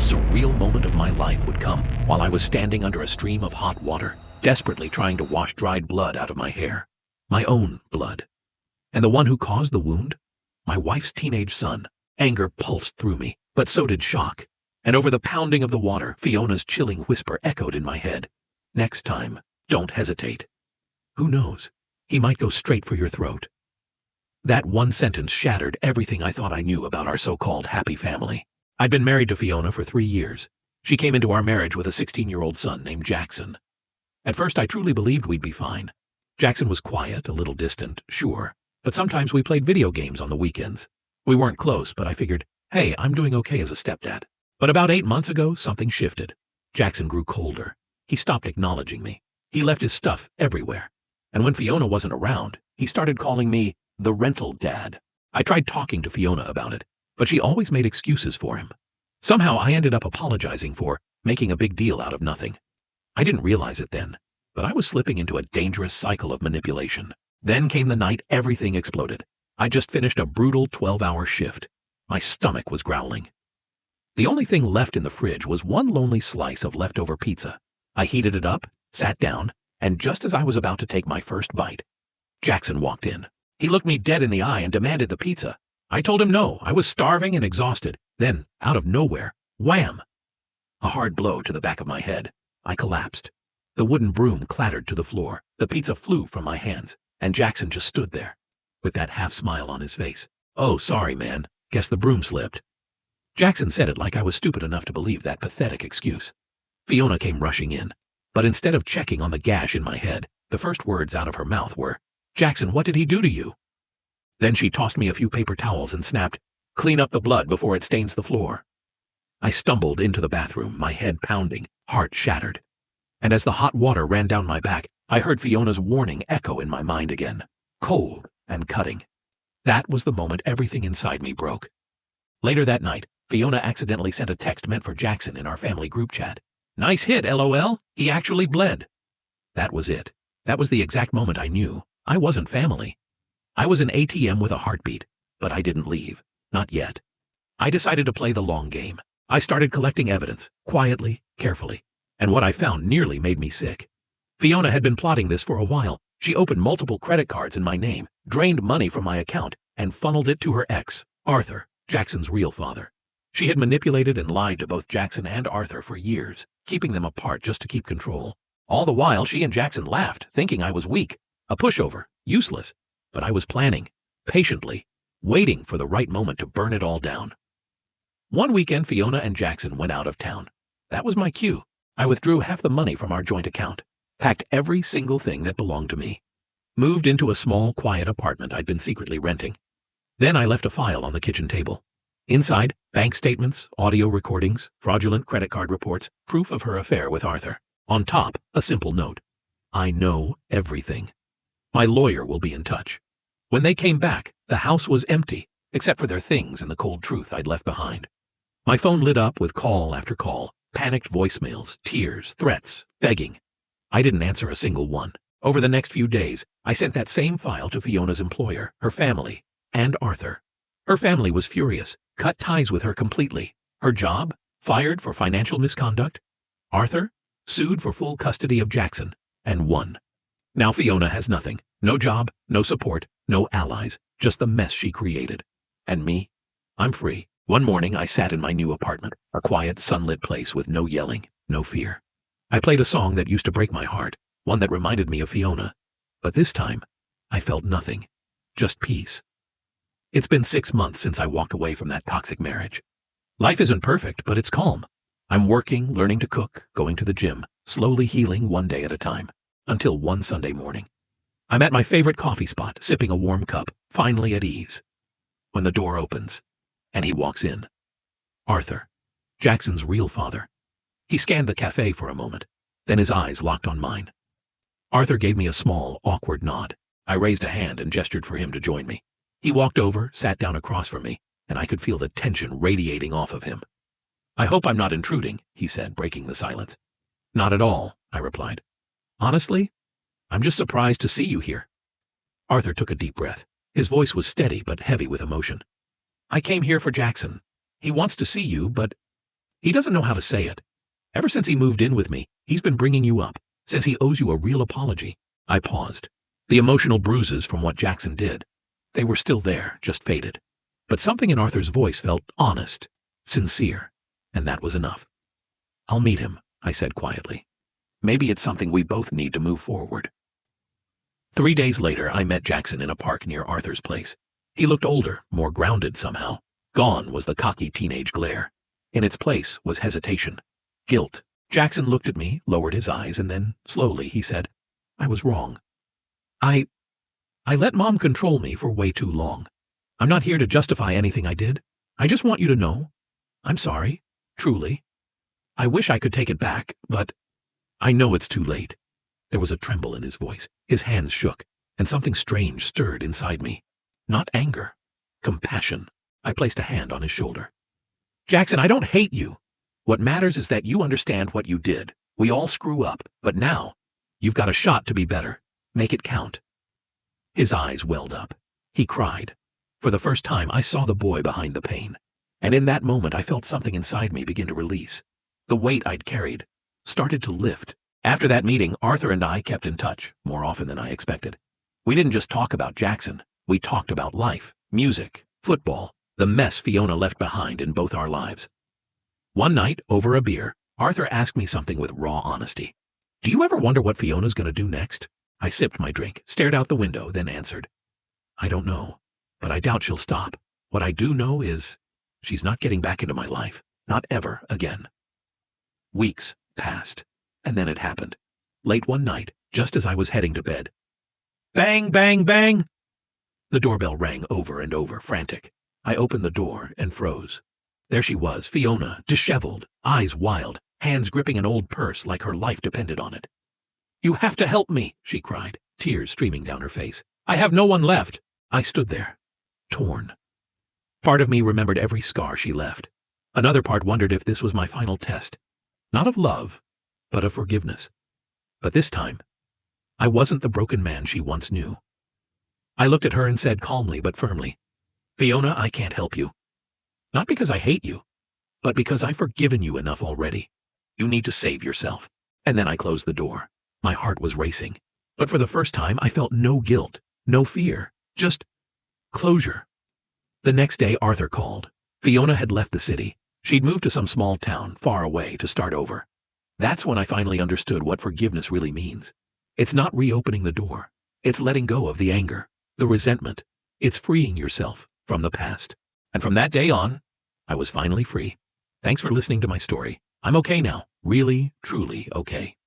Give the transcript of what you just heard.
surreal moment of my life would come while I was standing under a stream of hot water, desperately trying to wash dried blood out of my hair. My own blood. And the one who caused the wound? My wife's teenage son. Anger pulsed through me, but so did shock. And over the pounding of the water, Fiona's chilling whisper echoed in my head. Next time, don't hesitate. Who knows? He might go straight for your throat. That one sentence shattered everything I thought I knew about our so-called happy family. I'd been married to Fiona for 3 years. She came into our marriage with a 16-year-old son named Jackson. At first, I truly believed we'd be fine. Jackson was quiet, a little distant, sure, but sometimes we played video games on the weekends. We weren't close, but I figured, hey, I'm doing okay as a stepdad. But about 8 months ago, something shifted. Jackson grew colder. He stopped acknowledging me. He left his stuff everywhere. And when Fiona wasn't around, he started calling me the rental dad. I tried talking to Fiona about it, but she always made excuses for him. Somehow I ended up apologizing for making a big deal out of nothing. I didn't realize it then, but I was slipping into a dangerous cycle of manipulation. Then came the night everything exploded. I just finished a brutal 12-hour shift. My stomach was growling. The only thing left in the fridge was one lonely slice of leftover pizza. I heated it up, sat down, and just as I was about to take my first bite, Jackson walked in. He looked me dead in the eye and demanded the pizza. I told him no, I was starving and exhausted. Then, out of nowhere, wham! A hard blow to the back of my head. I collapsed. The wooden broom clattered to the floor. The pizza flew from my hands, and Jackson just stood there, with that half-smile on his face. Oh, sorry, man. Guess the broom slipped. Jackson said it like I was stupid enough to believe that pathetic excuse. Fiona came rushing in, but instead of checking on the gash in my head, the first words out of her mouth were, Jackson, what did he do to you? Then she tossed me a few paper towels and snapped, clean up the blood before it stains the floor. I stumbled into the bathroom, my head pounding, heart shattered. And as the hot water ran down my back, I heard Fiona's warning echo in my mind again, cold and cutting. That was the moment everything inside me broke. Later that night, Fiona accidentally sent a text meant for Jackson in our family group chat. Nice hit, LOL. He actually bled. That was it. That was the exact moment I knew I wasn't family. I was an ATM with a heartbeat, but I didn't leave. Not yet. I decided to play the long game. I started collecting evidence, quietly, carefully, and what I found nearly made me sick. Fiona had been plotting this for a while. She opened multiple credit cards in my name, drained money from my account, and funneled it to her ex, Arthur, Jackson's real father. She had manipulated and lied to both Jackson and Arthur for years, keeping them apart just to keep control. All the while, she and Jackson laughed, thinking I was weak, a pushover, useless. But I was planning, patiently, waiting for the right moment to burn it all down. One weekend, Fiona and Jackson went out of town. That was my cue. I withdrew half the money from our joint account, packed every single thing that belonged to me, moved into a small, quiet apartment I'd been secretly renting. Then I left a file on the kitchen table. Inside, bank statements, audio recordings, fraudulent credit card reports, proof of her affair with Arthur. On top, a simple note. I know everything. My lawyer will be in touch. When they came back, the house was empty, except for their things and the cold truth I'd left behind. My phone lit up with call after call, panicked voicemails, tears, threats, begging. I didn't answer a single one. Over the next few days, I sent that same file to Fiona's employer, her family, and Arthur. Her family was furious, cut ties with her completely. Her job? Fired for financial misconduct. Arthur? Sued for full custody of Jackson, and won. Now Fiona has nothing. No job, no support, no allies, just the mess she created. And me? I'm free. One morning I sat in my new apartment, a quiet, sunlit place with no yelling, no fear. I played a song that used to break my heart, one that reminded me of Fiona. But this time, I felt nothing. Just peace. It's been 6 months since I walked away from that toxic marriage. Life isn't perfect, but it's calm. I'm working, learning to cook, going to the gym, slowly healing one day at a time. Until one Sunday morning. I'm at my favorite coffee spot, sipping a warm cup, finally at ease. When the door opens, and he walks in. Arthur, Jackson's real father. He scanned the cafe for a moment, then his eyes locked on mine. Arthur gave me a small, awkward nod. I raised a hand and gestured for him to join me. He walked over, sat down across from me, and I could feel the tension radiating off of him. I hope I'm not intruding, he said, breaking the silence. Not at all, I replied. Honestly, I'm just surprised to see you here. Arthur took a deep breath. His voice was steady but heavy with emotion. I came here for Jackson. He wants to see you, but He doesn't know how to say it. Ever since he moved in with me, he's been bringing you up. Says he owes you a real apology." I paused. The emotional bruises from what Jackson did, they were still there, just faded. But something in Arthur's voice felt honest, sincere, and that was enough. "I'll meet him," I said quietly. "Maybe it's something we both need to move forward." 3 days later, I met Jackson in a park near Arthur's place. He looked older, more grounded somehow. Gone was the cocky teenage glare. In its place was hesitation, guilt. Jackson looked at me, lowered his eyes, and then, slowly, he said, "I was wrong. I let Mom control me for way too long. I'm not here to justify anything I did. I just want you to know. I'm sorry, truly. I wish I could take it back, but I know it's too late." There was a tremble in his voice. His hands shook, and something strange stirred inside me. Not anger, compassion. I placed a hand on his shoulder. "Jackson, I don't hate you. What matters is that you understand what you did. We all screw up, but now you've got a shot to be better. Make it count." His eyes welled up. He cried. For the first time, I saw the boy behind the pain. And in that moment, I felt something inside me begin to release. The weight I'd carried started to lift. After that meeting, Arthur and I kept in touch, more often than I expected. We didn't just talk about Jackson. We talked about life, music, football, the mess Fiona left behind in both our lives. One night, over a beer, Arthur asked me something with raw honesty. "Do you ever wonder what Fiona's going to do next?" I sipped my drink, stared out the window, then answered, "I don't know, but I doubt she'll stop. What I do know is she's not getting back into my life, not ever again." Weeks passed, and then it happened. Late one night, just as I was heading to bed. Bang, bang, bang! The doorbell rang over and over, frantic. I opened the door and froze. There she was, Fiona, disheveled, eyes wild, hands gripping an old purse like her life depended on it. "You have to help me," she cried, tears streaming down her face. "I have no one left." I stood there, torn. Part of me remembered every scar she left. Another part wondered if this was my final test. Not of love, but of forgiveness. But this time, I wasn't the broken man she once knew. I looked at her and said calmly but firmly, "Fiona, I can't help you. Not because I hate you, but because I've forgiven you enough already. You need to save yourself." And then I closed the door. My heart was racing. But for the first time, I felt no guilt, no fear, just closure. The next day, Arthur called. Fiona had left the city. She'd moved to some small town, far away, to start over. That's when I finally understood what forgiveness really means. It's not reopening the door. It's letting go of the anger, the resentment. It's freeing yourself from the past. And from that day on, I was finally free. Thanks for listening to my story. I'm okay now. Really, truly okay.